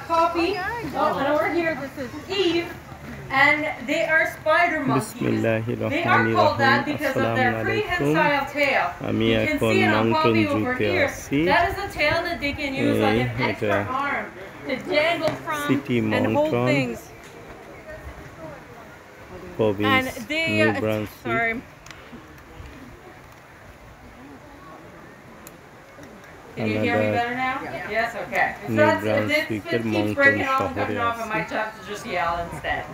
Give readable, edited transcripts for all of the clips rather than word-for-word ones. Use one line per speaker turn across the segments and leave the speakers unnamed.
Poppy. Oh, and over here, this is Eve. And they are spider monkeys. They are called that because of their prehensile tail. You can see it on Poppy over here. That is a tail that they can use like an extra arm to dangle from and hold things. And they, sorry. Can you hear me better now? Yes, okay. So that's, if it keeps breaking off and coming off, I might have to just yell instead.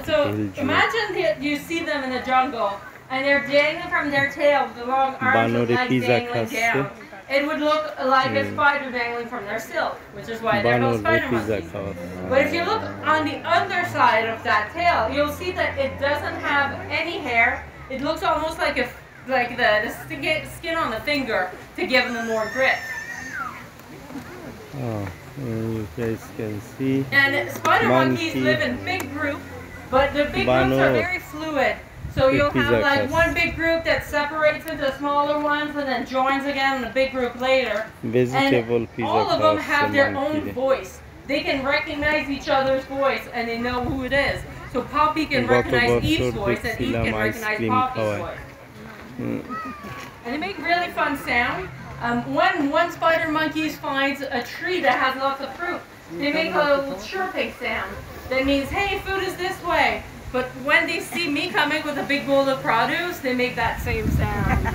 So imagine that you see them in the jungle and they're dangling from their tail with the long arms and legs dangling down. It would look like a spider dangling from their silk, which is why they're called spider monkeys. But if you look on the underside of that tail, you'll see that it doesn't have any hair. It looks almost like the skin on the finger to give them more grip.
Oh, you guys can see.
And spider monkeys live in big groups, but the big groups are very fluid. So you'll have like one big group that separates into smaller ones and then joins again in a big group later.
Vegetable
and all of them have their own voice. They can recognize each other's voice and they know who it is. So Poppy can recognize Eve's voice and Eve can recognize Poppy's voice. And they make really fun sound. When one spider monkey finds a tree that has lots of fruit, they make a little chirping sound. That means, hey, food is this way. But when they see me coming with a big bowl of produce, they make that same sound.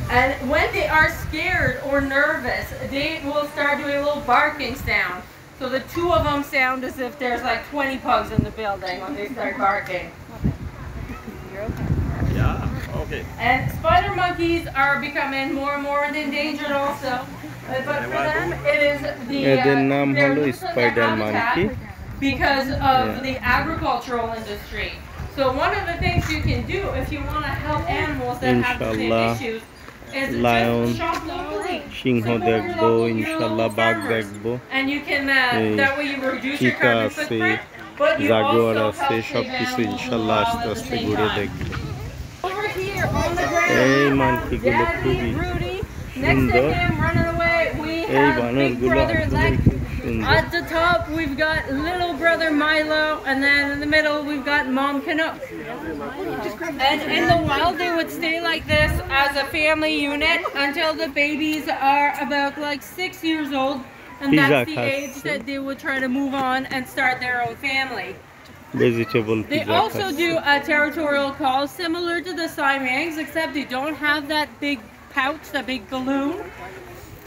And when they are scared or nervous, they will start doing a little barking sound. So the two of them sound as if there's like 20 pugs in the building when they start barking.
Yeah, okay.
And spider monkeys are becoming more and more endangered also. But for them, it is the spider monkey because of the agricultural industry. So one of the things you can do if you want to help animals that have the same issues is just shop locally. Support your local farmers. And you can, that way you reduce your carbon footprint, but you also help save animals Over here on the ground, Daddy, Rudy. Next to him, running away, we have big brother Lex. At the top, we've got little brother Milo, and then in the middle, we've got Mom Canuck. And in the wild, they would stay like this as a family unit until the babies are about like 6 years old, and that's the age that they would try to move on and start their own family. They also do a territorial call similar to the Siamangs, except they don't have that big pouch, that big balloon.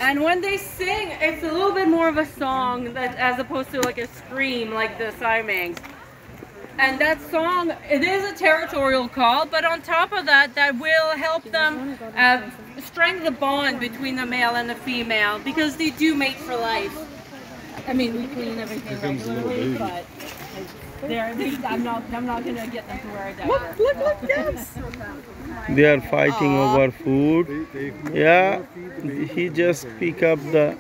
And when they sing, it's a little bit more of a song that, as opposed to like a scream like the Siamangs. And that song, it is a territorial call, but on top of that, that will help them strengthen the bond between the male and the female, because they do mate for life. I mean, we clean everything regularly, but I'm not going to get them to wear a diaper. Look, yes!
They are fighting over food. Yeah, he just pick up the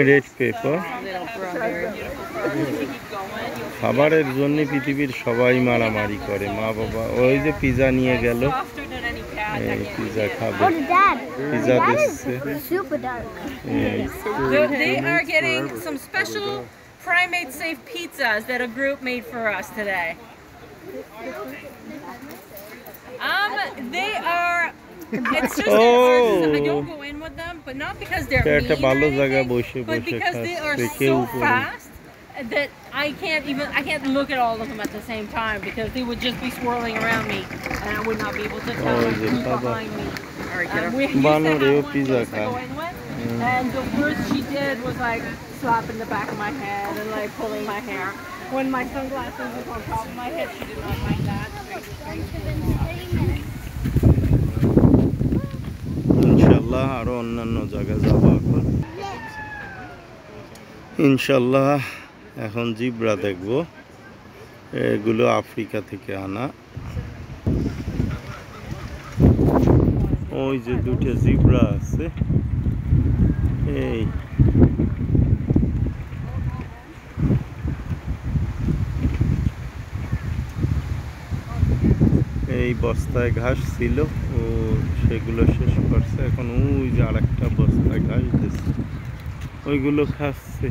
red pepper. খাবারের জন্য পৃথিবীর সবাই মারামারি করে মা বাবা ওই যে পিজা নিয়ে গেল এই পিজা খাবে পিজা দিচ্ছে
They are getting some special primate safe pizzas that a group made for us today. They are, it's just I don't go in with them, but not because they're mean or anything, but because they are so fast that I can't look at all of them at the same time, because they would just be swirling around me and I would not be able to tell who's behind me. We used to have one to go in with, and the worst she did was like slapping the back of my head and like pulling my hair. When my sunglasses was on top of my head, she did not like that.
ইনশাআল্লাহ আরো অন্যান্য জায়গা যাব এখন ইনশাআল্লাহ এখন zebra দেখব এগুলো আফ্রিকা থেকে আনা ওই যে দুটো জিব্রা আছে এই বস্তায় ঘাস ছিল ও সেগুলো শেষ করছে। এখন ওই যে আর একটা বস্তা ঘাস দিচ্ছে, ওইগুলো খাচ্ছে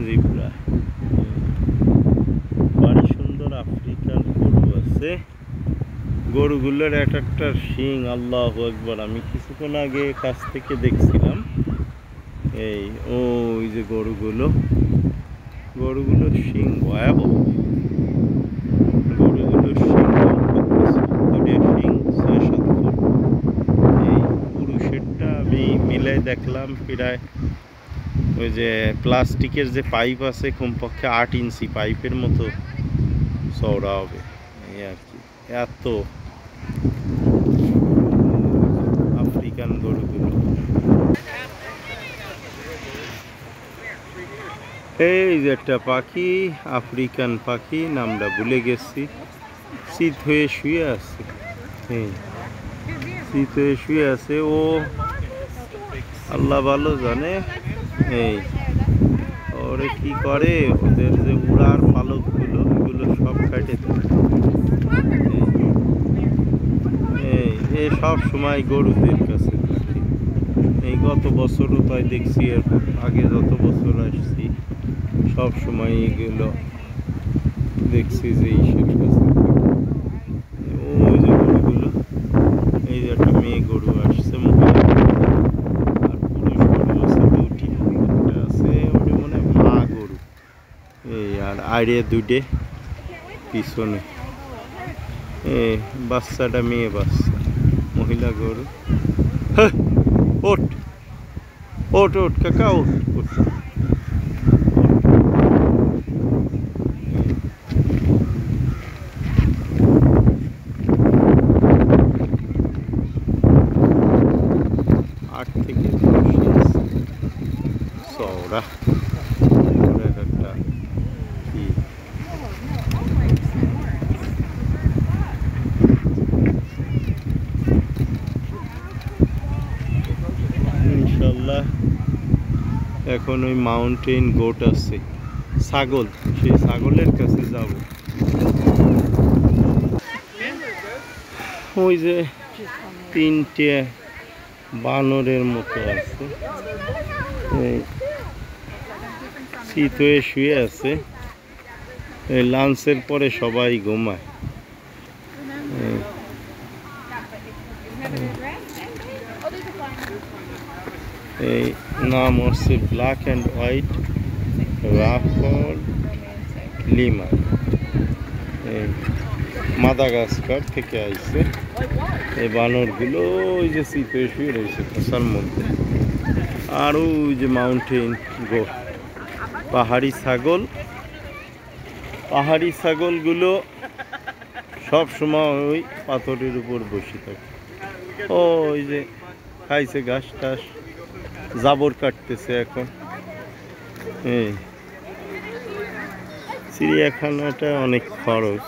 জিব্রা। বাড়ি সুন্দর আফ্রিকান গরু আছে। গরুগুলোর এক একটা শিং, আল্লাহু আকবার, আমি কিছুক্ষণ আগে কাছ থেকে দেখছিলাম। এই ওই যে গরুগুলোর শিং ভয়াবহ। গরুগুলোর শিং দুটো শিং ৬-৭ ফুট। এই পুরুষেরটা আমি মিলাই দেখলাম প্রায় ওই যে প্লাস্টিকের যে পাইপ আছে কমপক্ষে ৮ ইঞ্চি পাইপের মতো চওড়া হবে এই আর কি। এত আফ্রিকান গরুগুলো। এই যে একটা পাখি, আফ্রিকান পাখি, নামটা ভুলে গেছি। শীত হয়ে শুয়ে আছে, শীত হয়ে শুয়ে আছে। ও আল্লাহ ভালো জানে এই ওরে কি করে। ওদের যে উড়ার পালকগুলো এগুলো সব কাটে এই সব সময় গরুদের কাছে থাকে। এই গত বছরও তাই দেখছি, এর আগে যত বছর আসছি সব সময় এগুলো দেখছি যে ইসের কাছে থাকে। ওই যে গরুগুলো, এই যে একটা মেয়ে গরু আসছে মহিলা, আর পুরুষ গরু আছে দুটি, একটা আছে ওটা মনে হয় মা গরু। এই আর আড়ে দুটে পিছনে, বাচ্চাটা মেয়ে বাচ্চা, মহিলা গরু। ওঠ ওঠ ওঠ কাকা ওঠ ওঠ। চওড়া একটা ইনশাল্লাহ। এখন ওই মাউন্টেন গোট আছে, ছাগল, সেই ছাগলের কাছে যাব। ওই যে 3টে বানরের মতো আছে, শীত হয়ে শুয়ে আছে। এই লাঞ্চের পরে সবাই ঘুমায়। এই নাম হচ্ছে black and white raffle lima, Madagascar থেকে আইছে। এই বানরগুলো ওই যে শীত হয়ে শুয়ে রয়েছে খোসার মধ্যে। আর ওই যে মাউন্টেন গোট, পাহাড়ি ছাগল। পাহাড়ি ছাগলগুলো সব সময় ওই পাথরের উপর বসে থাকে। ওই যে খাইছে ঘাস টাস, জাবর কাটতেছে এখন। চিড়িয়াখানাটা অনেক খরচ,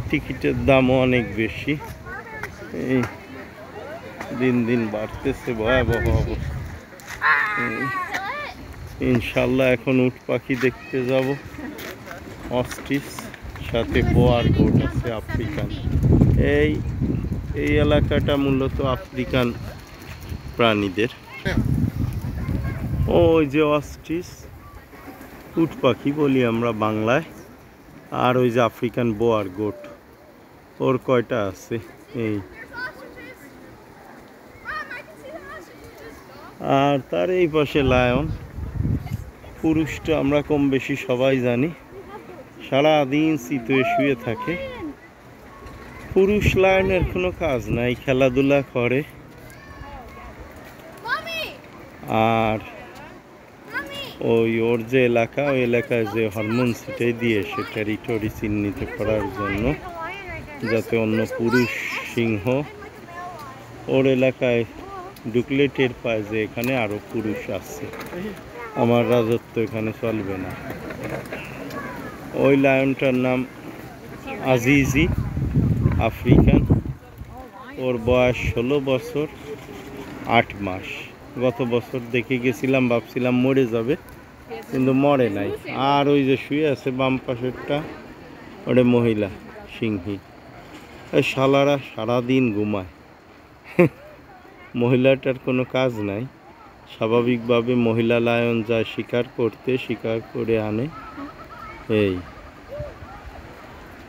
টিকিটের দামও অনেক বেশি। দিন দিন বাড়তেছে, ভয়াবহ অবস্থা। ইনশাল্লাহ এখন উট পাখি দেখতে যাব, অস্ট্রিচ, সাথে বোয়ার গোট আছে আফ্রিকান। এই এলাকাটা মূলত আফ্রিকান প্রাণীদের। ওই যে অস্ট্রিচ, উট পাখি বলি আমরা বাংলায়। আর ওই যে আফ্রিকান বোয়ার গোট, ওর কয়টা আছে এই। আর তার এই পাশে লায়ন। পুরুষটা আমরা কম বেশি সবাই জানি, সারাদিন শীতে শুয়ে থাকে। পুরুষ লায়নের কোনো কাজ নাই, খেলাধুলা করে। আর ওই ওর যে এলাকা, ওই এলাকায় যে হরমোন ছিটাই দিয়ে সে টেরিটরি চিহ্নিত করার জন্য, যাতে অন্য পুরুষ সিংহ ওর এলাকায় ঢুকলে টের পায় যে এখানে আরো পুরুষ আছে, আমার রাজত্ব এখানে চলবে না। ওই লায়নটার নাম আজিজি, আফ্রিকান। ওর বয়স 16 বছর 8 মাস। গত বছর দেখে গেছিলাম, ভাবছিলাম মরে যাবে, কিন্তু মরে নাই। আর ওই যে শুয়ে আছে বাম পাশেরটা, ওটা মহিলা সিংহী। শালারা সারাদিন ঘুমায়। মহিলাটার কোনো কাজ নাই। স্বাভাবিকভাবে মহিলা লায়ন যায় শিকার করতে, শিকার করে আনে। এই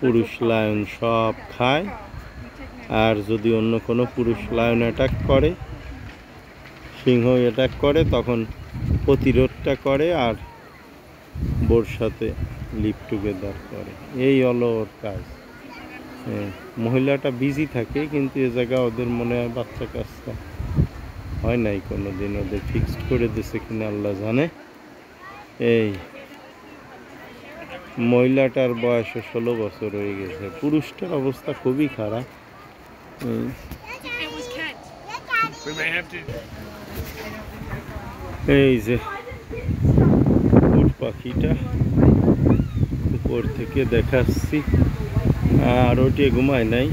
পুরুষ লায়ন সব খায়। আর যদি অন্য কোনো পুরুষ লায়ন অ্যাটাক করে, সিংহ অ্যাটাক করে, তখন প্রতিরোধটা করে আর বোর সাথে লিভ টুগেদার করে। এই হলো ওর কাজ। মহিলাটা বিজি থাকে, কিন্তু এ জায়গা ওদের মনে হয় বাচ্চা কাচ্চা হয় নাই কোনো দিন। ওদের ফিক্সড করে দিছে কিনা আল্লাহ জানে। এই মহিলাটার বয়স 16 বছর হয়ে গেছে। পুরুষটার অবস্থা খুবই খারাপ। এই যে উট পাখিটা উপর থেকে দেখাচ্ছি, আর ওটি ঘুমায় নাই।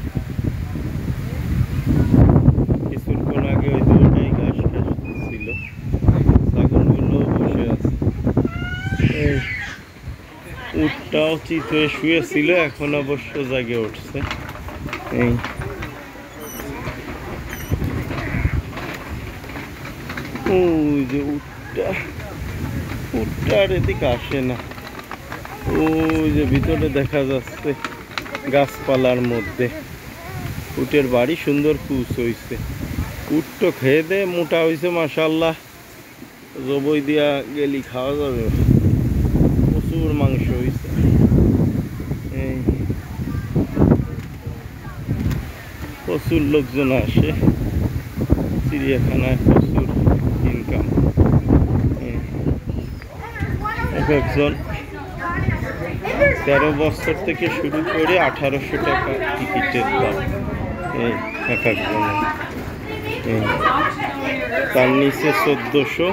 কিছুক্ষণ আগে ওই দুটাই ঘাস ঘাস ছিল, ছাগলগুলো বসে আছে। এই উটটাও চিত হয়ে শুয়েছিল, এখন অবশ্য জাগে উঠছে। এই ওই যে উটটা আর এদিকে আসে না। ওই যে ভিতরে দেখা যাচ্ছে গাছপালার মধ্যে উটের বাড়ি। সুন্দর কুচ হয়েছে। উট তো খেয়ে দে মোটা হয়েছে মাশাআল্লাহ। জবই দিয়া গেলি খাওয়া যাবে, প্রচুর মাংস হয়েছে। এই প্রচুর লোকজন আসে চিড়িয়াখানায়, প্রচুর ইনকাম। একজন 13 বছর থেকে শুরু করে 1800 টাকা টিকিটের দাম। এই এক একজনের। তার নিচে 1400।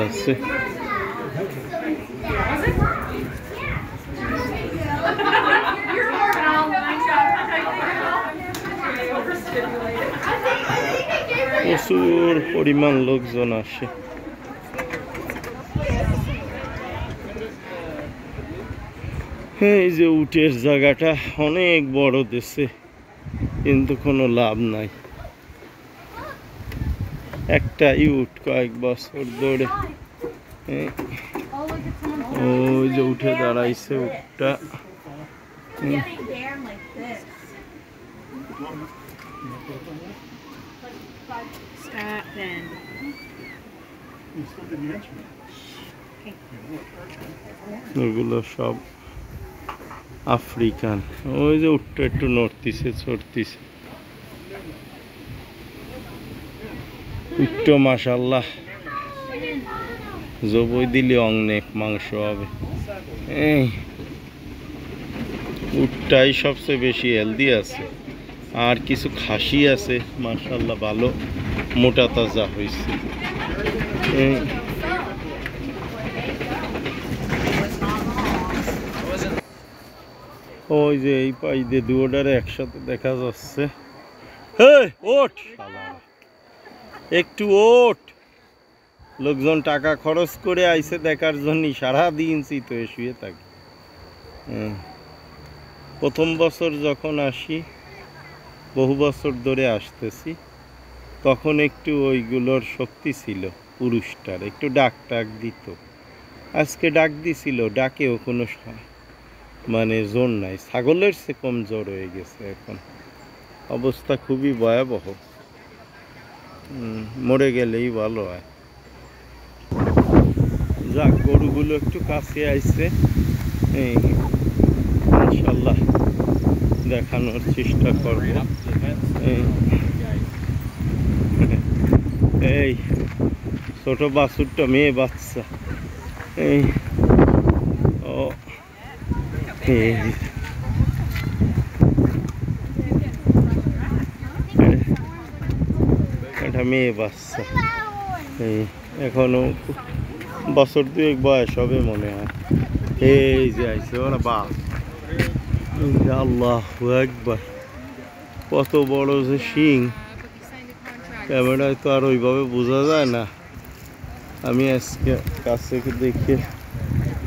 আছে প্রচুর পরিমাণ লোকজন আসে। এই যে উটের জায়গাটা অনেক বড় দেশে, কিন্তু কোনো লাভ নাই। একটা উট কয়েক বছর ধরে ওই যে উঠে দাঁড়াইছে উটটা। ওগুলো সব আফ্রিকান। ওই যে উটটা একটু নড়তিছে চড়তিছে। উটটা মাশাআল্লাহ জবই দিলে অনেক মাংস হবে। এই উটটাই সবচেয়ে বেশি হেলদি আছে, আর কিছু খাসি আছে মাশাআল্লাহ ভালো মোটা তাজা হয়েছে। ওই যে এই পাই দিয়ে দুটারে একসাথে দেখা যাচ্ছে। ওঠ একটু ওঠ। লোকজন টাকা খরচ করে আইছে দেখার জন্য, সারাদিন চিত হয়ে শুয়ে থাকে। প্রথম বছর যখন আসি, বহু বছর ধরে আসতেছি, তখন একটু ওইগুলোর শক্তি ছিল। পুরুষটার একটু ডাক টাক দিত। আজকে ডাক দিছিল, ডাকেও কোনো মানে জোর নাই। ছাগলের সে কম জোর হয়ে গেছে এখন। অবস্থা খুবই ভয়াবহ। মরে গেলেই ভালো হয়। যাক, গরুগুলো একটু কাছে আইছে, ইনশাল্লাহ দেখানোর চেষ্টা করব। এই ছোট বাছুরটা মেয়ে বাচ্চা। এই ও এটা মেয়ে বাচ্চা। এই এখনো বছর 2 বয়স হবে মনে হয়। এই যে আইছে ওরা বাপ। আল্লাহু আকবার। কত বড় যে শিং, ক্যামেরায় তো আর ওইভাবে বোঝা যায় না। আমি আজকে কাছে দেখে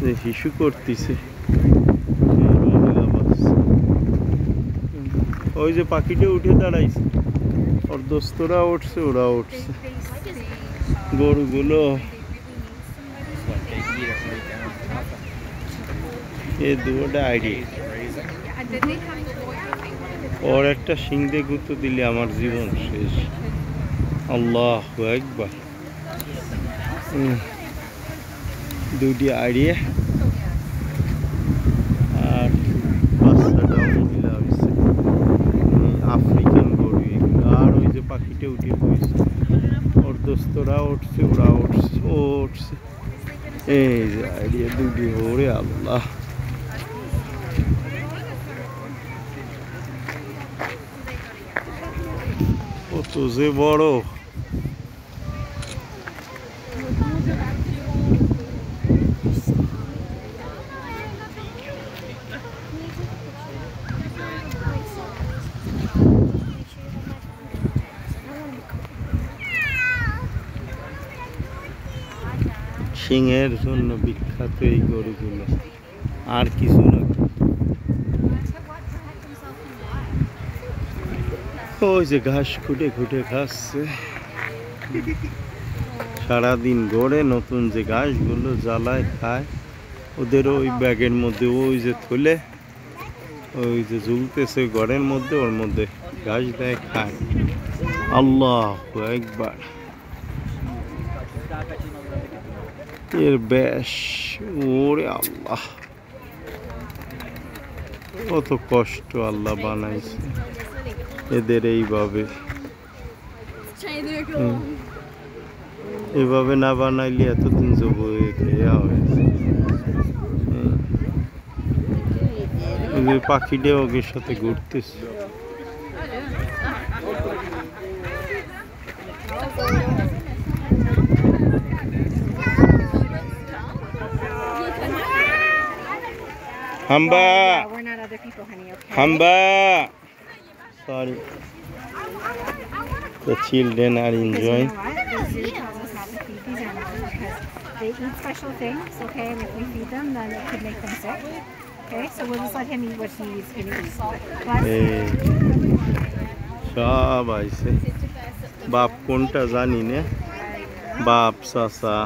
যে শিশু করতেছে, ওই যে পাখিটা উঠে দাঁড়াইছে, ওর দোস্তরা উঠছে, ওরা উঠছে। গরুগুলো এই দুটো আইডিয়া, ওর একটা শিং দিয়ে গুঁতো দিলে আমার জীবন শেষ। আল্লাহু আকবার। দুটি আইডিয়া আর বাচ্চাটা মহিলা হয়েছে, আফ্রিকান গরু এগুলো। আর ওই যে পাখিটা উঠে পড়েছে, ওর দোস্তরা উঠছে, ওরা উঠছে, ও উঠছে। এই যে আইডিয়া দুটি, ওরে আল্লাহ। কত যে বড়। শিংয়ের জন্য বিখ্যাত এই গরুগুলো, আর কিছু না। ওই যে ঘাস খুঁটে খুঁটে খাচ্ছে সারাদিন, গড়ে নতুন যে ঘাসগুলো জ্বালায় খায়, ওদের ওই ব্যাগের মধ্যে ওই যে থলে, ওই যে ঝুলতেছে ঘরের মধ্যে, ওর মধ্যে ঘাস দেয়, খায়। আল্লাহু আকবার। এর ব্যাস, ওরে আল্লাহ, কত কষ্ট আল্লাহ বানাইছে এদের এইভাবে। এভাবে না বানাইলে এতদিন জবয়ে খেয়া হয়েছে। পাখিটা ওদের সাথে ঘুরতেছে। Hamba. We're not other people, honey. Okay. Hamba. Sorry. The children are enjoying. You know what? The zoo tells us not to feed these animals because they eat special things. Okay, and if we feed them, then it could make them sick. Okay, so we'll just let him eat what he's going to eat. Hey. সব আইছে। বাপ কোনটা জানি না, বাপ চাচা,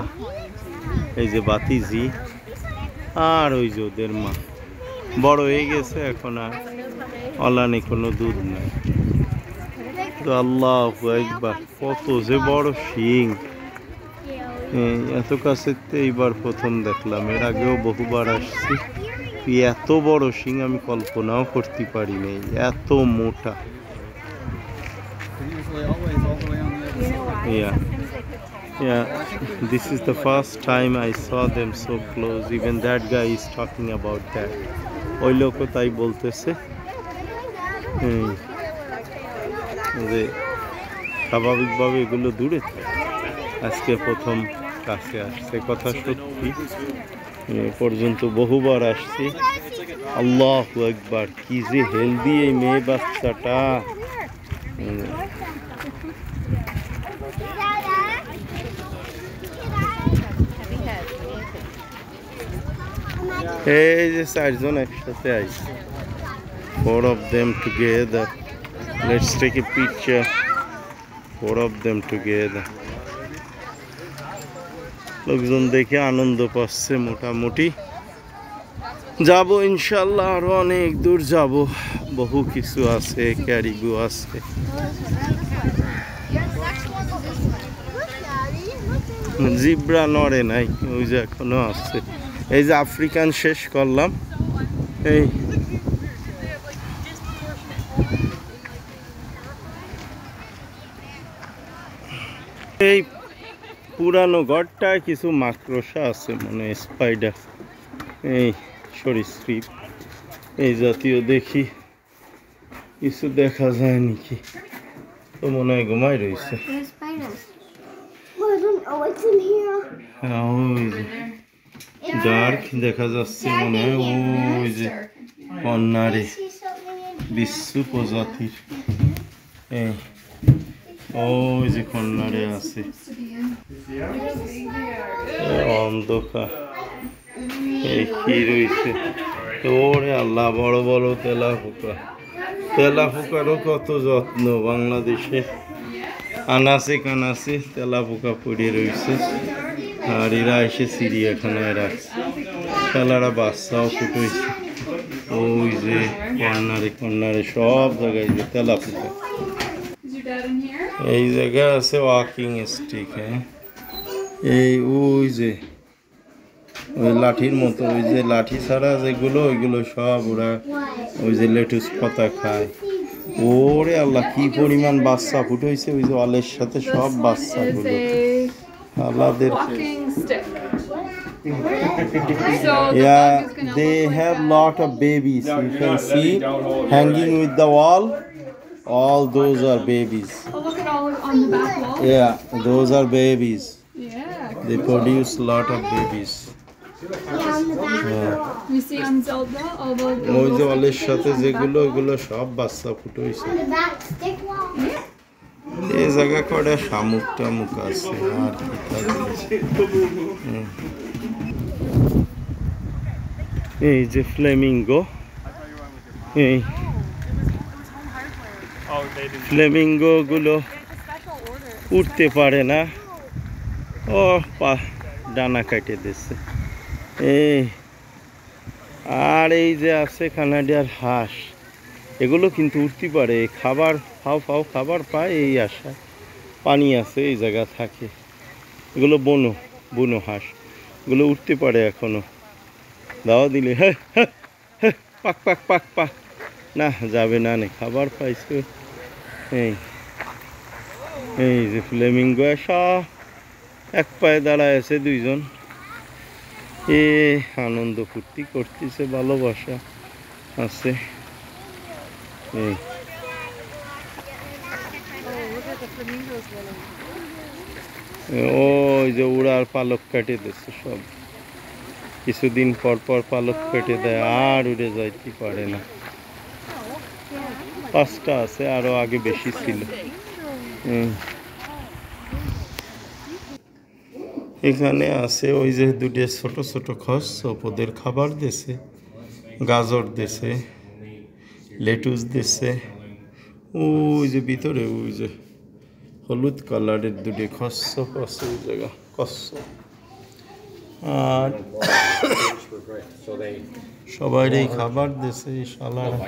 এই যে বাতিজি, আর ওই যে ওদের মা। বড় হয়ে গেছে এখন, আর অলানে কোনো দুধ নাই। তো আল্লাহু আকবার, কত যে বড় শিং। এত কাছে এইবার প্রথম দেখলাম, এর আগেও বহুবার আসছি। এত বড় শিং আমি কল্পনাও করতে পারি নাই, এত মোটা। Yeah, this is the first time I saw them so close. Even that guy is talking about that. ওই লোকও তাই বলতেছে যে স্বাভাবিকভাবে এগুলো দূরে, আজকে প্রথম কাছে আসছে। কথা সত্যি, পর্যন্ত বহুবার আসছি। আল্লাহু আকবার, কি যে হেলদি এই মেয়ে বাচ্চাটা। এই যে চারজন একসাথে আইছে, 4 of them together. Let's take a picture. 4 of them together. লোকজন দেখে আনন্দ পাচ্ছে মোটামুটি। যাব ইনশাল্লাহ, আরো অনেক দূর যাব, বহু কিছু আছে, ক্যারিগো আছে। জিব্রা নড়ে নাই, ওই যে এখনো আছে। এই যে আফ্রিকান শেষ করলাম, এই পুরানো ঘরটায় কিছু মাকড়সা আছে, মানে স্পাইডার, এই সরীসৃপ এই জাতীয় দেখি। কিছু দেখা যায় নাকি, তো মনে হয় ঘুমাই রয়েছে। ডার্ক দেখা যাচ্ছে মনে হয়, ওই যে কন্যারে বিশ্ব প্রজাতির এই ওই যে কর্নারে আছে অন্ধকার এই কি রয়েছে ওরে আল্লাহ বড় বড় তেলাপোকারও কত যত্ন বাংলাদেশে আনাচে কানাচে তেলাপোকা পড়ে রয়েছে আর এরা এসে চিড়িয়াখানায় রাখছে তেলারা বাচ্চাও ফুটেছে ওই যে কর্নারে সব জায়গায় যে তেলাপোকা এই জায়গায় আছে ওয়াকিং স্টিক হ্যাঁ এই ওই যে ওই লাঠির মতো ওই যে লাঠি ছাড়া যেগুলো ওইগুলো সব ওরা ওই যে লেটুস পাতা খায় ওরে আল্লাহ কি পরিমাণ বাচ্চা ফুটেছে ওই যে ওয়ালের সাথে সব বাচ্চাগুলো আল্লাহদের yeah they have lot of babies you can see hanging with the wall all those are babies
Oh, look at all on the back wall.
yeah those are babies
Yeah.
they produce lot of babies
We see on Zelda all the
ওই যে ওয়ালের সাথে যেগুলো ওইগুলো সব বাচ্চা ফুটেছে এই জায়গা কটা শামুক টামুক আছে আর কি এই যে ফ্লেমিঙ্গো এই ফ্লেমিঙ্গো গুলো উঠতে পারে না ও ডানা কাটে দিচ্ছে এই আর এই যে আছে কানাডিয়ার হাঁস এগুলো কিন্তু উঠতে পারে খাবার ফাও খাবার পায় এই আশা পানি আছে এই জায়গা থাকে এগুলো বনো হাঁস এগুলো উঠতে পারে এখনো দাওয়া দিলে হ্যাঁ পাক না যাবে না খাবার পাইছে এই যে ফ্লেমিঙ্গো সব এক পায়ে দাঁড়ায় আছে দুইজন আনন্দ ফুর্তি করতেছে ভালোবাসা আছে ওই যে উড়ার পালক কাটে দিচ্ছে সব কিছুদিন পর পালক কেটে দেয় আর উড়ে যাইতে পারে না 5টা আছে আরো আগে বেশি ছিল এখানে আছে ওই যে দুটো ছোট ছোট খস ওদের খাবার দিছে গাজর দিছে লেটুস দিছে ওই যে ভিতরে ওই যে হলুদ কালারের দুটো খসপ আছে ওই জায়গা কচ্ছপ আর সবাই খাবার দিছে শালারা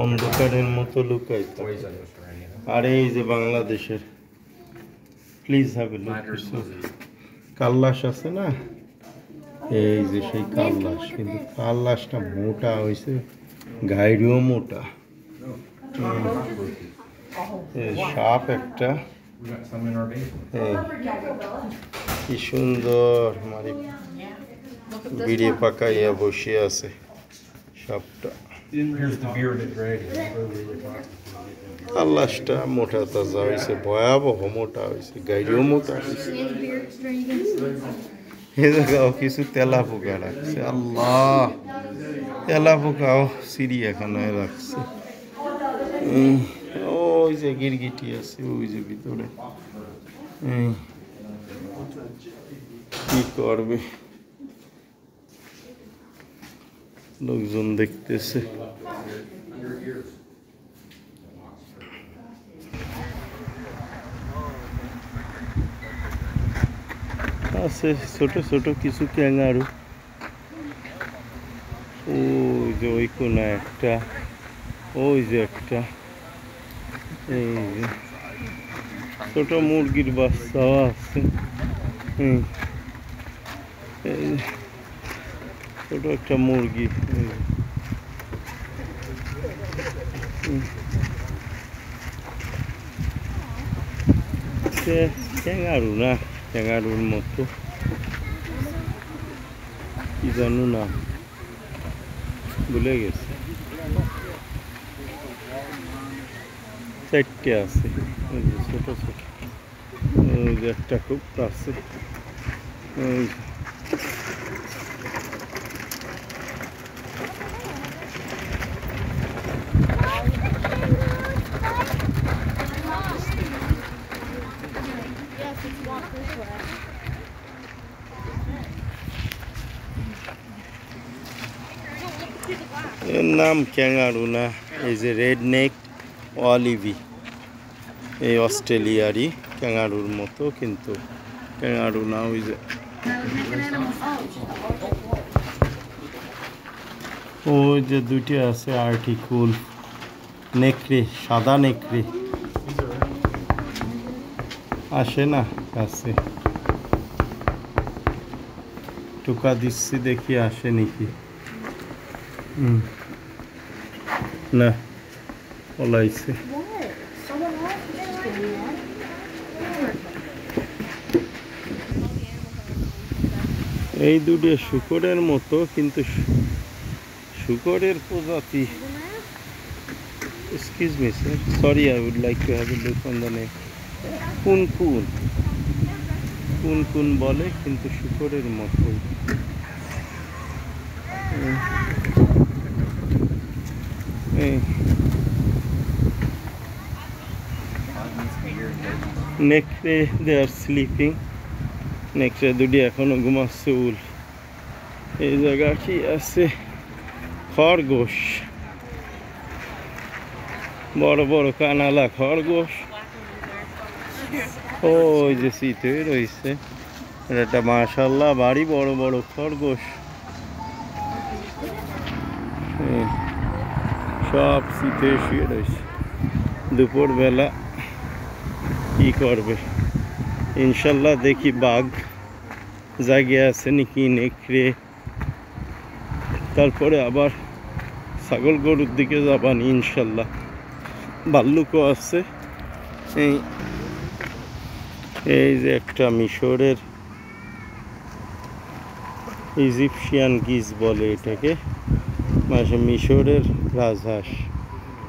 অন্ধকারের মতো লুকাই আর এই যে বাংলাদেশের প্লিজ হ্যাভ এ লুক কাল্লাস আছে না এই যে সেই কাল্লাস কিন্তু কাল্লাসটা মোটা হয়েছে গাইড়িও মোটা সাপ একটা কি সুন্দর মারি বিড়ে পাকাইয়া বসে আছে সাপটা কাল্লাসটা মোটা তাজা হয়েছে ভয়াবহ মোটা হয়েছে গাইড়িও মোটা হয়েছে এ জায়গাও কিছু তেলাপোকা রাখছে আল্লাহ তেলাপোকাও চিড়িয়াখানায় রাখছে ওই যে গিরগিটি আছে ওই যে ভিতরে কি করবে লোকজন দেখতেছে আছে ছোট ছোট কিছু ক্যাঙ্গারু ওই যে ওই কোনা একটা ওই যে একটা এই যে ছোট মুরগির বাচ্চাও আছে ছোট একটা মুরগি ক্যাঙ্গারু না ক্যাঙ্গারুর মতো কি জানো না ভুলে গেছে 4টে আছে ছোট ছোট ওই যে একটা খুব আছে ওই এর নাম ক্যাঙ্গারু না, এই যে রেড নেক ওয়ালিবি, এই অস্ট্রেলিয়ারই ক্যাঙ্গারুর মতো, কিন্তু ক্যাঙ্গারু না। ওই যে ওই যে দুটি আছে আর্টিকুল নেকড়ে, সাদা নেকড়ে আসে না কাছে, টোকা দিচ্ছি দেখি আসে নাকি। না পলাইছে। এই দুটো শূকরের মতো, কিন্তু শূকরের প্রজাতি। Excuse me, sir. Sorry, I would like to have a look on the neck. কুন বলে, কিন্তু শূকরের মতো। নেকড়ে, দে আর স্লিপিং। নেকড়ে দুটি এখনো ঘুমাচ্ছে। উল এই জায়গা কি আছে? খরগোশ, বড় বড় কানালা খরগোশ। ওই যে শীতে রয়েছে, এটা মাশাআল্লাহ বাড়ি বড় বড় খরগোশ। সব শীতে শুয়ে রয়েছে। দুপুরবেলা কি করবে? ইনশাল্লাহ দেখি বাঘ জাগে আছে নাকি, নেকড়ে, তারপরে আবার ছাগল গরুর দিকে যাবানি ইনশাল্লাহ। ভাল্লুকও আছে। এই যে একটা মিশরের ইজিপশিয়ান গিজ বলে এটাকে, মানে মিশরের রাজহাঁস,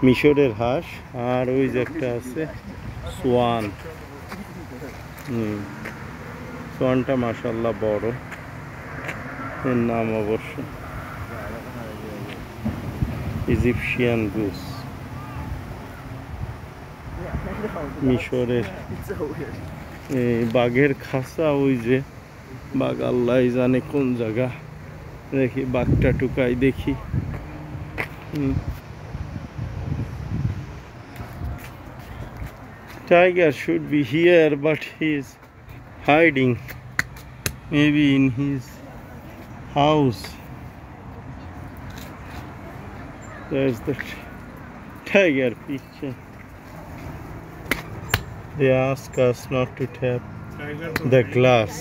মিশরের হাঁস। আর ওই যে একটা আছে সোয়ান। সোয়ানটা মাশাআল্লাহ বড়। এর নাম অবশ্য ইজিপশিয়ান গুস। মিশরের বাঘের খাঁচা, ওই যে বাঘ আল্লাহ জানে কোন জায়গা। দেখি বাঘটা টুকাই দেখি। Tiger should be here, but he is hiding, maybe in his house. There's the tiger picture. They ask us not to tap the glass.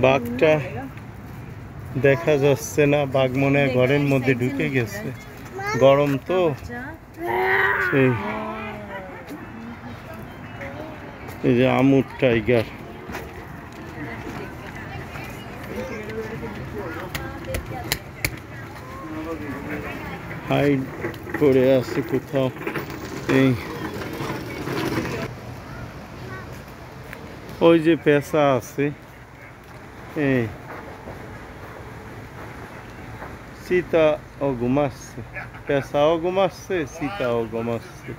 বাঘটা দেখা যাচ্ছে না, বাঘ মনে হয় ঘরের মধ্যে ঢুকে গেছে, গরম তো। এই যে আমুর টাইগার, হাইড করে আছে কোথাও। এই ওই যে পেঁচা আছে, সীতাও ঘুমাচ্ছে, পেঁচাও ঘুমাচ্ছে, সীতাও ঘুমাচ্ছে।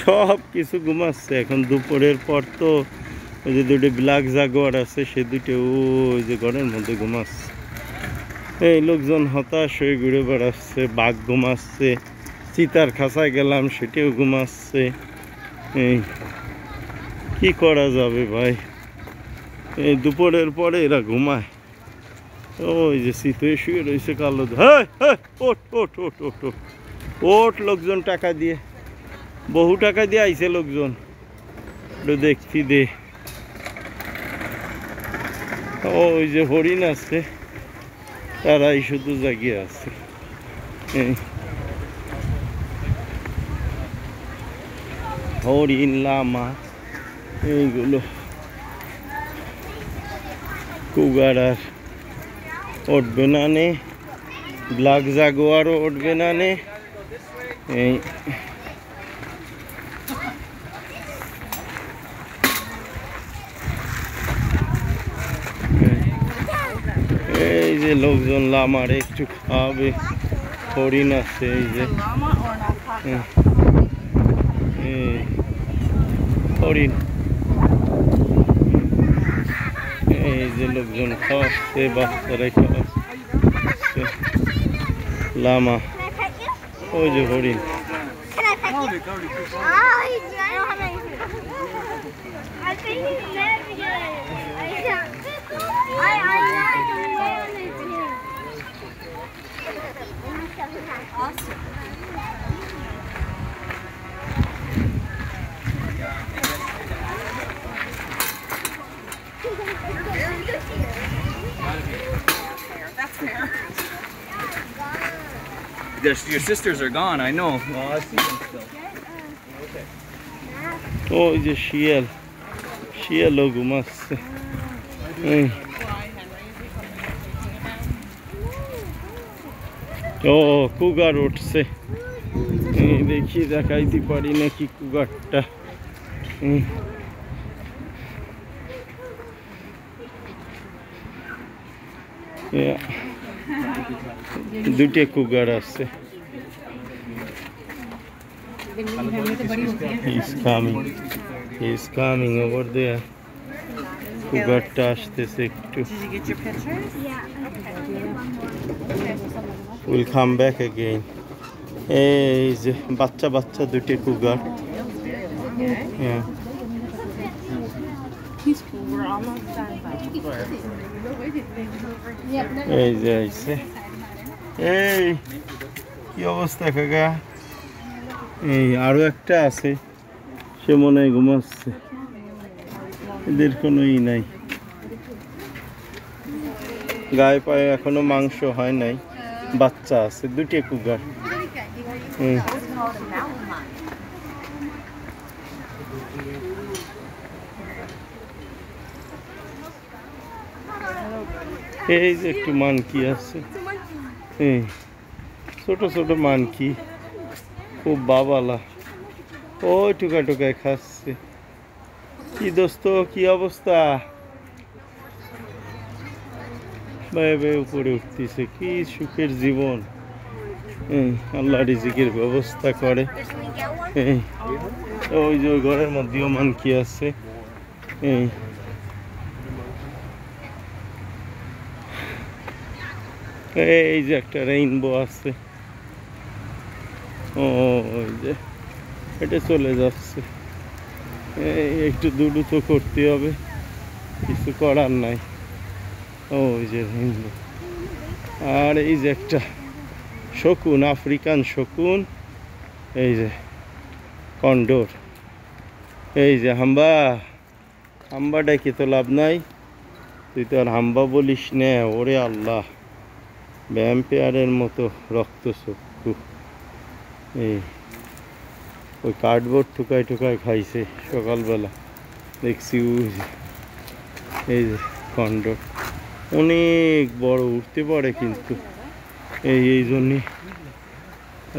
সব কিছু ঘুমাচ্ছে এখন দুপুরের পর। তো ওই যে দুটো ব্ল্যাক জাগুয়ার আছে, সে দুটো ওই যে ঘরের মধ্যে ঘুমাচ্ছে। এই লোকজন হতাশ হয়ে ঘুরে বেড়াচ্ছে, বাঘ ঘুমাচ্ছে, চিতার খাঁচায় গেলাম সেটিও ঘুমাচ্ছে। এই কি করা যাবে ভাই, এই দুপুরের পরে এরা ঘুমায়। ওই যে শীতে শুয়ে রয়েছে কালো। ওট ওট ওট ওট ওট ওট, লোকজন টাকা দিয়ে, বহু টাকা দিয়ে আইছে লোকজন, দেখছি দে। ওই যে হরিণ আছে, তারাই শুধু জাগিয়ে আছে। হরিণ, লামা, এইগুলো কুগার আর উঠবে না নে, ব্ল্যাক জাগুয়ারও উঠবে না নে। এই এই যে লোকজন লামার একটু খাওয়াবে, হরিণ আছে এই যে হরিণ, এই যে লোকজন খাওয়াচ্ছে, বাচ্চারা খাওয়াচ্ছে লামা, ওই যে হরিণ।
That's fair. Your sisters are gone, I know. Well, I see them still.
ওই যে শিয়াল, শিয়ালও ঘুমাচ্ছে। ও কুগার উঠছে, দেখি দেখাইতে পারি নাকি কুগারটা। দুটো কুগার আছে। He's coming over there. কুগারটা আসতেছে একটু। We'll come back again. এই যে বাচ্চা বাচ্চা দুটো কুগার। এই যে আইছে। এই কি অবস্থা কাকা? এই আরো একটা আছে, সে মনে হয় ঘুমাচ্ছে, এদের কোনো ই নাই, গায়ে পায়ে এখনো মাংস হয় নাই, বাচ্চা আছে দুটো কুগার। এই যে একটু মানকি আছে, ছোট ছোট মানকি, খুব বাবালা, ওই টুকা টুকায় খাচ্ছে। কি দোস্ত, কি অবস্থা? ভাই উপরে উঠতেছে, কি সুখের জীবন। আল্লাহ রিজিকের ব্যবস্থা করে। ওই যে ঘরের মধ্যেও মানকি আছে। এই যে একটা রেইনবো আছে, ওই যে এটা চলে যাচ্ছে। একটু দ্রুত করতে হবে, কিছু করার নাই। ওই যে রেইনবো, আর এই যে একটা শকুন, আফ্রিকান শকুন, এই যে কন্ডোর, এই যে হাম্বা, হাম্বা ডাকে তো লাভ নাই, তুই তো আর হাম্বা বলিস না। ওরে আল্লাহ, ভ্যাম্পায়ারের মতো রক্ত চক্ষু। এই ওই কার্ডবোর্ড ঠুকাই ঠুকাই খাইছে সকালবেলা দেখছি। এই যে কন্ডোর অনেক বড়, উঠতে পারে কিন্তু এই জন্যে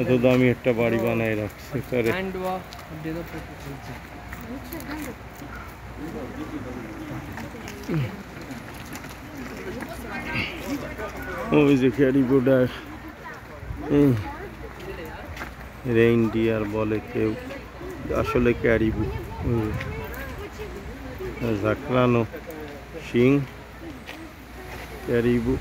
এত দামি একটা বাড়ি বানায় রাখছে তারে। ওই যে ক্যারিবোডার, রেইনডিয়ার বলে কেউ, আসলে ক্যারিবু। ঝাঁকড়ানো শিং, ক্যারিবু।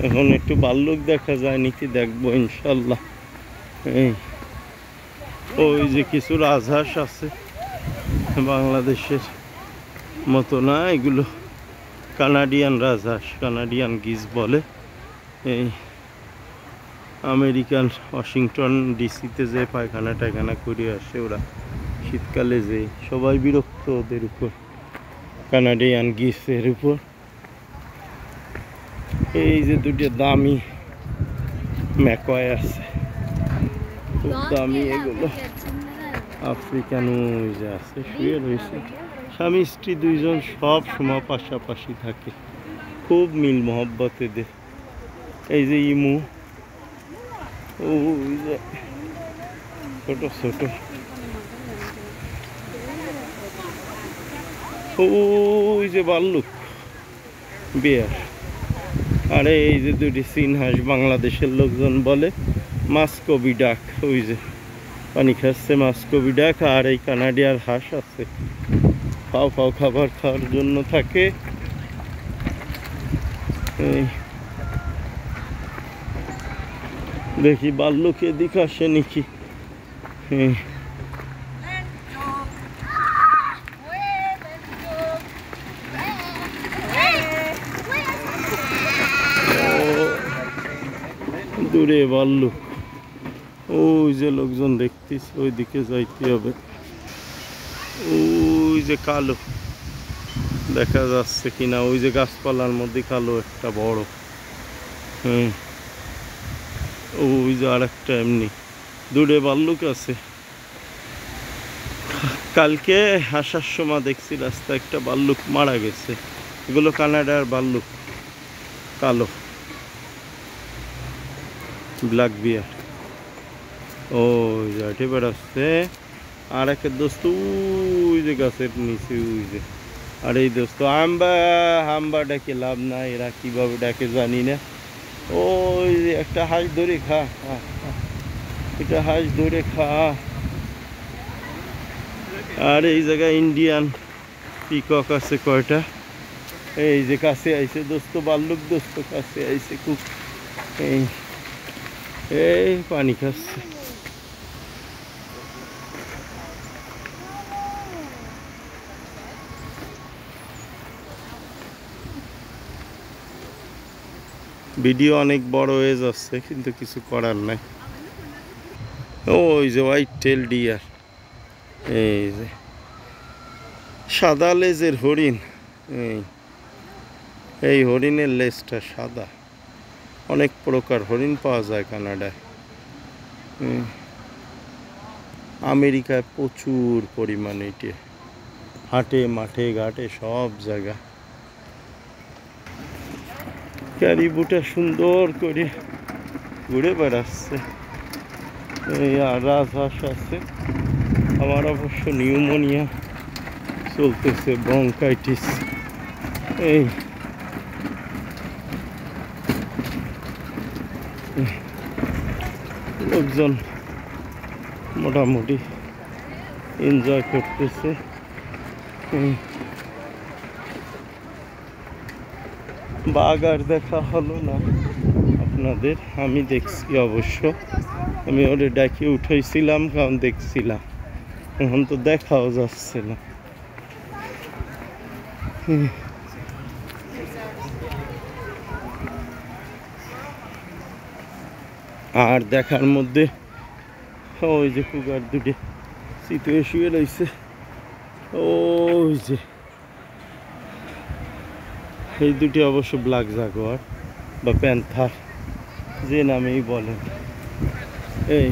এখন একটু ভাল্লুক দেখা যায় নাকি দেখবো ইনশাল্লাহ। এই ওই যে কিছু রাজহাঁস আছে, বাংলাদেশের মতো না এগুলো, কানাডিয়ান রাজহাঁস, কানাডিয়ান গিজ বলে। এই আমেরিকান ওয়াশিংটন ডিসিতে যে পায়খানা টায়খানা করে আসে ওরা শীতকালে, যে সবাই বিরক্ত ওদের উপর, কানাডিয়ান গিজের উপর। এই যে দুটো দামি ম্যাকয় আছে, খুব দামি এগুলো, আফ্রিকান যে আছে, শুয়ে রয়েছে। স্বামী স্ত্রী দুইজন সব সময় পাশাপাশি থাকে, খুব মিল মহব্বত এদের। এই যে ইমু, ওই যে ছোট ছোট, ওই যে ভাল্লুক, বিয়ার। আর এই যে দুটি চীন হাঁস, বাংলাদেশের লোকজন বলে মাস্কবি ডাক। ওই যে পানি খাচ্ছে মাস্কবি ডাক। আর এই কানাডিয়ার হাঁস আছে, ফাও ফাও খাবার খাওয়ার জন্য থাকে। দেখি ভাল্লুক এদিকে আসে নাকি। দূরে ভাল্লুক, ওই যে লোকজন দেখতেছি, ওইদিকে যাইতে হবে। ওই যে কালো দেখা যাচ্ছে কিনা, ওই যে গাছপালার মধ্যে কালো একটা বড়। ওই যে আর একটা এমনি দূরে ভাল্লুক আছে। কালকে আসার সময় দেখছি রাস্তায় একটা ভাল্লুক মারা গেছে। এগুলো কানাডার ভাল্লুক, কালো ব্ল্যাক বিয়ার। ওই যে হেঁটে বেড়াচ্ছে। আর একটা দোস্ত ওই যে গাছের নিচে, ওই যে। আর এই দোস্ত হাম্বা, হাম্বা ডাকে লাভ নাই, এরা কিভাবে ডাকে জানি না। ওই যে একটা হাঁস ধরে খা, এটা হাঁস ধরে খা। আর এই জায়গায় ইন্ডিয়ান পিকক আছে কয়টা। এই যে কাছে আইছে দোস্ত, ভাল্লুক দোস্ত কাছে আইছে খুব। এই পানি খাচ্ছে। ভিডিও অনেক বড় হয়ে যাচ্ছে, কিন্তু কিছু করার নাই। ওই যে হোয়াইট টেল ডিয়ার, এই যে সাদা লেজের হরিণ। এই হরিণের লেজটা সাদা। অনেক প্রকার হরিণ পাওয়া যায় কানাডায়। আমেরিকায় প্রচুর পরিমাণে এটি হাটে, মাঠে, ঘাটে সব জায়গা। ক্যারিবুটা সুন্দর করে ঘুরে বেড়াচ্ছে। এই আর রাজহাঁস আছে। আমার অবশ্য নিউমোনিয়া চলতেছে, ব্রঙ্কাইটিস। এই লোকজন মোটামুটি এনজয় করতেছে। বাঘ আর দেখা হলো না আপনাদের, আমি দেখছি অবশ্য। আমি ওরে ডাকি উঠাইছিলাম কারণ দেখছিলাম, এখন তো দেখাও যাচ্ছে না। আর দেখার মধ্যে ওই যে কুগার দুটি শীতে শুয়ে রয়েছে। ওই যে এই দুটি অবশ্য ব্ল্যাক জাগুয়ার বা প্যান্থার, যে নামেই বলেন। এই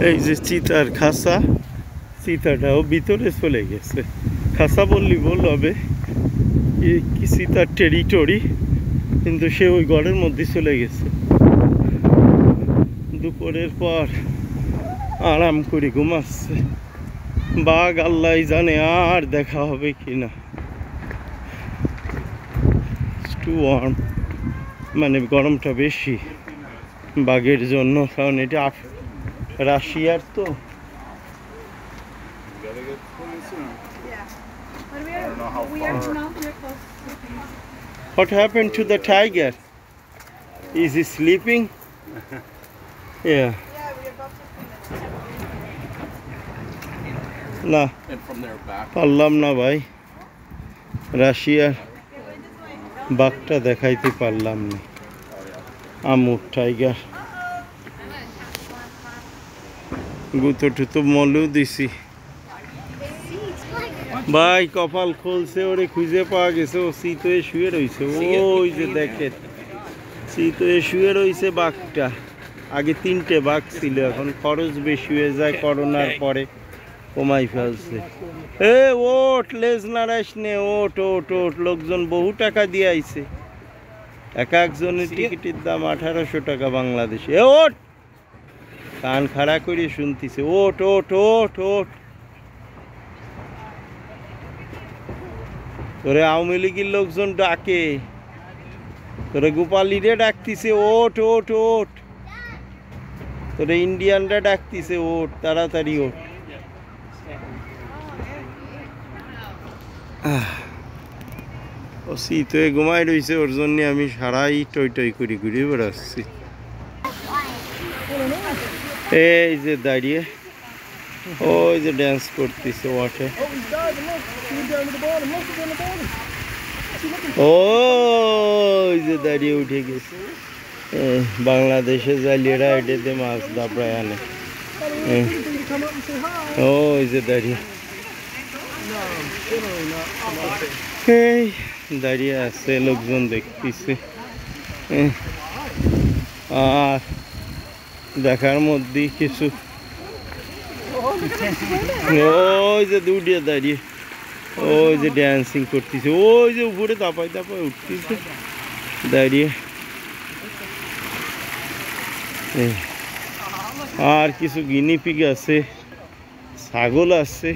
এই যে চিতার খাসা, চিতাটাও ভিতরে চলে গেছে। খাসা বললি বল হবে, কি চিতার টেরিটরি, কিন্তু সে ওই ঘরের মধ্যে চলে গেছে। দুপুরের পর আরাম করে ঘুমাচ্ছে। বাঘ আল্লাহ জানে আর দেখা হবে কিনা। টু ওয়ার্ম, মানে গরমটা বেশি বাঘের জন্য, কারণ এটা রাশিয়ার তো। What happened to the tiger? Is he sleeping? Yeah. না পারলাম না ভাই, রাশিয়ার বাঘটা দেখাইতে পারলাম না। আমুক টাইগার গুতো টুতো মলু দিছি ভাই কপাল খুলছে ওরে খুঁজে পাওয়া গেছে ও শীতে শুয়ে রয়েছে ওই যে দেখেন শীতে শুয়ে রয়েছে বাঘটা আগে 3টে বাঘ ছিল এখন খরচ বেশি হয়ে যায় করোনার পরে কমাই ফেলছে এ ওট লেজ নাড়াইস নে ওট ওট ওট লোকজন বহু টাকা দিয়ে আইছে এক একজনের টিকিটের দাম 1800 টাকা বাংলাদেশে এ ওট কান খাড়া করে শুনতিছে ওট ওট ওট ওট তোরে আওয়ামী লীগের লোকজন ডাকে তোরে গোপালীরে ডাকতিছে ওট ওট ওট তোরে ইন্ডিয়ানরা ডাকতিছে ওট তাড়াতাড়ি ওট ও শীতে ঘুমাই রয়েছে ওর জন্য আমি সারাই টই টই করে ঘুরে বেড়াচ্ছি এই যে দাঁড়িয়ে ওই যে ড্যান্স করতেছে ওয়াটে ওই যে দাঁড়িয়ে উঠে গেছে বাংলাদেশে জালিয়েরা এটাতে মাছ দাবড়ায় আনে ওই যে দাঁড়িয়ে এই দাঁড়িয়ে আছে লোকজন দেখতেছে আর দেখার মধ্যে কিছু ওই যে দুটিয়া দাঁড়িয়ে ওই যে ড্যান্সিং করতেছে ওই যে উপরে দাপায় দাপায় উঠতেছে দাঁড়িয়ে আর কিছু গিনিপিগ আছে ছাগল আছে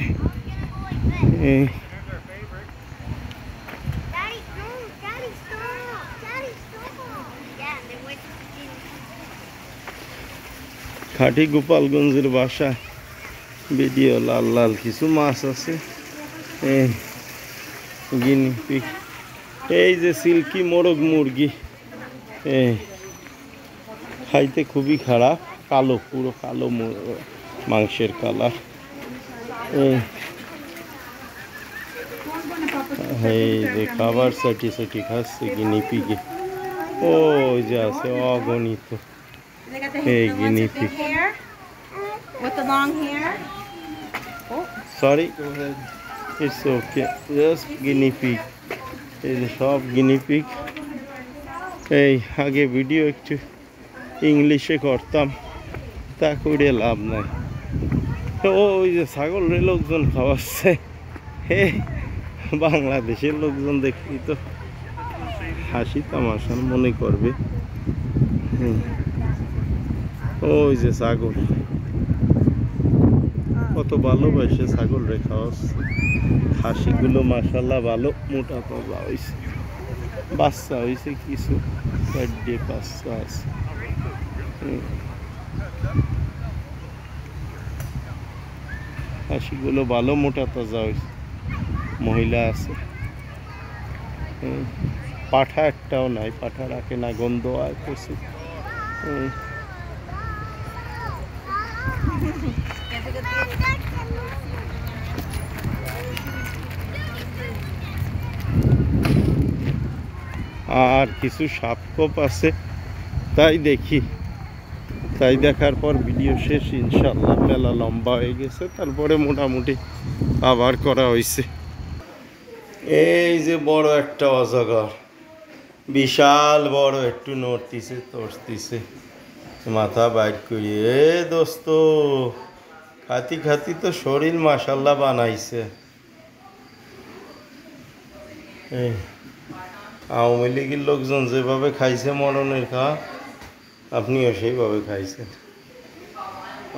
খাঁটি গোপালগঞ্জের বাসা ভিডিও লাল লাল কিছু মাছ আছে গিনিপিগ এই যে সিল্কি মোরগ মুরগি খাইতে খুবই খারাপ কালো পুরো কালো মাংসের কালার এই যে খাবার সাটি সাটি খাচ্ছে গিনিপিগে ওই যে আছে অগণিত এই guinea pig
with the long hair.
Sorry, it's okay. Just guinea pig. এই যে সব গিনিপিগ এই আগে ভিডিও একটু ইংলিশে করতাম তা করে লাভ নাই তো ওই যে ছাগল লোকজন খাওয়াচ্ছে হে বাংলাদেশের লোকজন দেখি তো হাসি তামাশা মনে করবে ওই যে ছাগল কত ভালোবাসে ছাগল রে খাওয়াচ্ছে খাসিগুলো মাশাআল্লাহ ভালো মোটা তাজা হয়েছে বাচ্চা হয়েছে কিছু বার্থডে বাচ্চা আছে খাসিগুলো ভালো মোটা তাজা হয়েছে মহিলা আছে পাঠা একটাও নাই পাঠা রাখে না গন্ধ হয় প্রচুর আর কিছু সাপখোপ আছে তাই দেখি তাই দেখার পর ভিডিও শেষ ইনশাআল্লাহ মেলা লম্বা হয়ে গেছে তারপরে মোটামুটি আবার করা হয়েছে এই যে বড় একটা অজগর বিশাল বড় একটু নড়তিছে তড়তিছে মাথা বাইর করিয়ে দোস্ত খাতি খাতি তো শরীর মাশাআল্লাহ বানাইছে আওয়ামী লীগের লোকজন যেভাবে খাইছে মরণের খাওয়া আপনিও সেইভাবে খাইছেন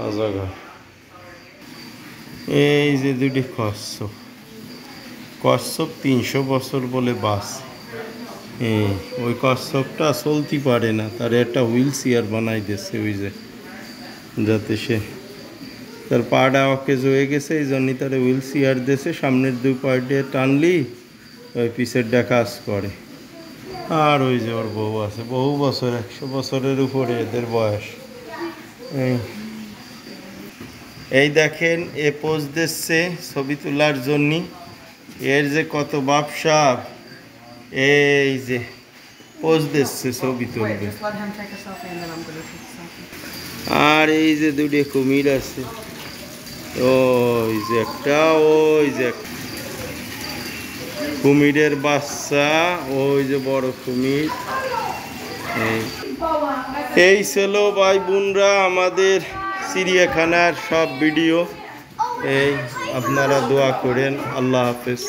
অজগর এই যে দুটি কচ্ছপ কচ্ছপ 300 বছর বলে বাস ওই কচ্ছপটা চলতে পারে না তার একটা হুইল চেয়ার বানাই দিচ্ছে ওই যে যাতে সে তার পাটা অকেজ হয়ে গেছে এই জন্যই তার হুইল চেয়ার দিয়েছে সামনের 2 পা দিয়ে টানলি ওই পিছেরটা কাজ করে আর ওই যে ওর বউ আছে বহু বছর 100 বছরের উপরে এদের বয়স এই দেখেন এ পোজ দিচ্ছে ছবি তোলার জন্য এর যে কত বাপসাপ এই যে পোজ দিচ্ছে, ছবি তুলবে।
Wait, just let him take a selfie and then I'm going to take a selfie.
আর এই যে দুটো কুমির আছে, ওই যে একটা, ওই যে কুমিরের বাচ্চা, ওই যে বড় কুমির। এই ছিল ভাই বোনরা আমাদের চিড়িয়াখানার সব ভিডিও। এই আপনারা দোয়া করেন। আল্লাহ হাফেজ।